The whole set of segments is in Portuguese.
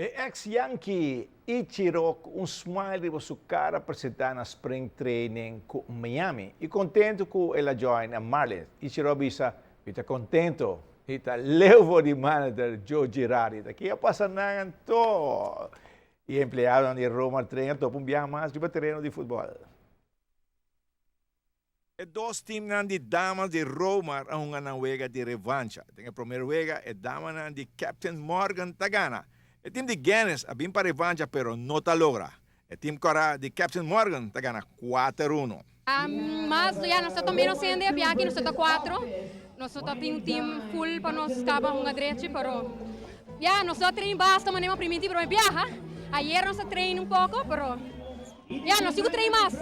Ex-Yankee Ichiro com um smile na sua cara apresentar na Spring Training com Miami. E contento com ela join a Marlins. Ichiro bisa, está contento. Está levo de manager Joe Girardi. Daqui a passar na to. E empregado de Roma treina top um biar mais de terreno de futebol. E dois times de damas de Roma a uma wega de revancha. Tem a primeira wega é dama de Captain Morgan Tagana. El team de Guinness ha bem para revancha, pero no ta logra. El team Cora de Captain Morgan ta gana 4-1. Mas ya nosotros também não sendo aqui, nós estamos 4. Nós temos um time full para nós estar uma direita, pero ya nós treino basta, mas não primitivo para viajar. Ayer nós treino pouco, pero ya nós sigo treino mais.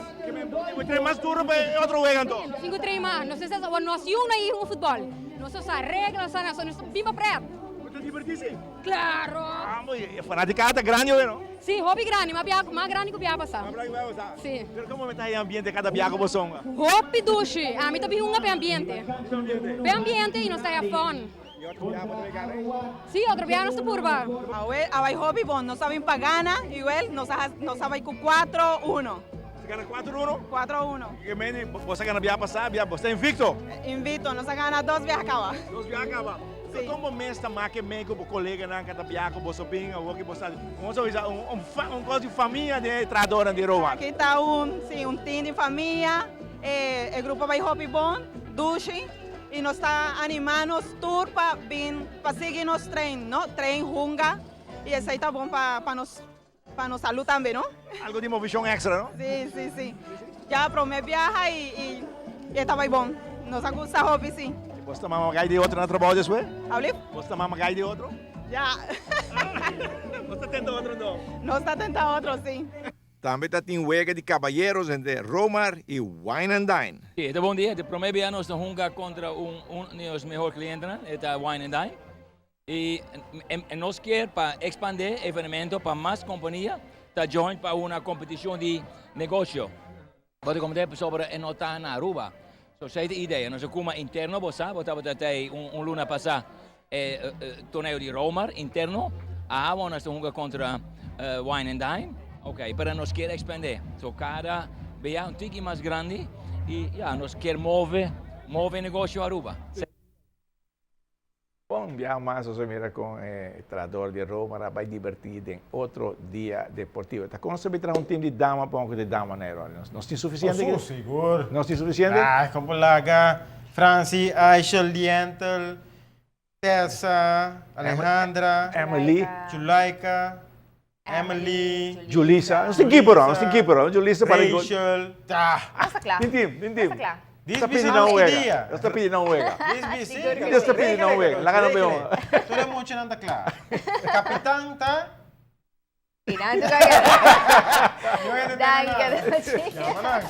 Treino mais duro para outro wega então. Sigo treino mais. Nós estamos nós aí no futebol. Nós só regras, nós bimba preto. Você divertir-se? Claro! Ah, mas é fanaticada grande, não? Sim, hobby grande, mas mais grande que o Biaba, sabe? Sim. Pero como está aí o ambiente cada biaco você? Hobby duche, a mim também é para ambiente. Para ambiente e não está fun. E outro biaco também cara? Sim, outro biaco não está purba. Away hobby bon, não sabem para gana, igual, não sabem com 4-1. Você gana 4-1? 4-1. Que mene, você gana biaco passar, biaco, você é invicto? Invito, nós gana 2 viacawa. 2 biaco, Sim. Como mestre que meio com o colega na cada biaco você bem, ou que você coisa de família de tradora de Roma. Aqui está um time de família, o grupo vai hobby bom, duche, e nós está animando os tour para seguir nos treinos, não? Treino, runga, e isso aí está bom para nos saúde também, não? Algo de movição extra, não? Sim. Já para me viajar e está bem bom. Nos gusta hobby, sim. Você está mamãe de outro no trabalho depois? Hablip? Você está mamãe de outro? Já. Você está tentando outro não? Nós está tentando outro, sim. Também está tem huelga de caballeros entre Romar e Wine and Dine. Sí, este buen día. El primer día nos jugamos contra uno de los mejores clientes, este Wine and Dine. Y nos quiere para expandir el evento para más compañías, para join para una competición de negocio. Porque como te sobre en Otá na Aruba. So, esa es la idea. Nos como interno, vos sabes, un luna pasada torneo de Romar interno. Ahora nos jugamos contra Wine and Dine. Ok, pero nos quiere expandir. So, cada vez un tiki más grande y ya nos quiere mover el negocio a Aruba. Bom dia mais, você mira com o treinador de Roma, vai divertir em outro dia deportivo. Está com você trazer um time de dama para um de dama, né? Não tem suficiente? Oh, seguro. Não tem suficiente? Ah, como laga, Franci, Aishel, Lientel, Tessa, Alejandra, Emily, Julaika, Emily, Julissa. Não tem keeper, não tem keeper. Julissa para o gol. Rachel, tá. Nasa claro. Tem. Nasa claro. Está pedindo não huega. Está pedindo não huega. Está pedindo não huega. Lá não veo. Tu le mucho nanda claro. Capitán, tá? Tirando ka. Yo Dahil ka na. Yaman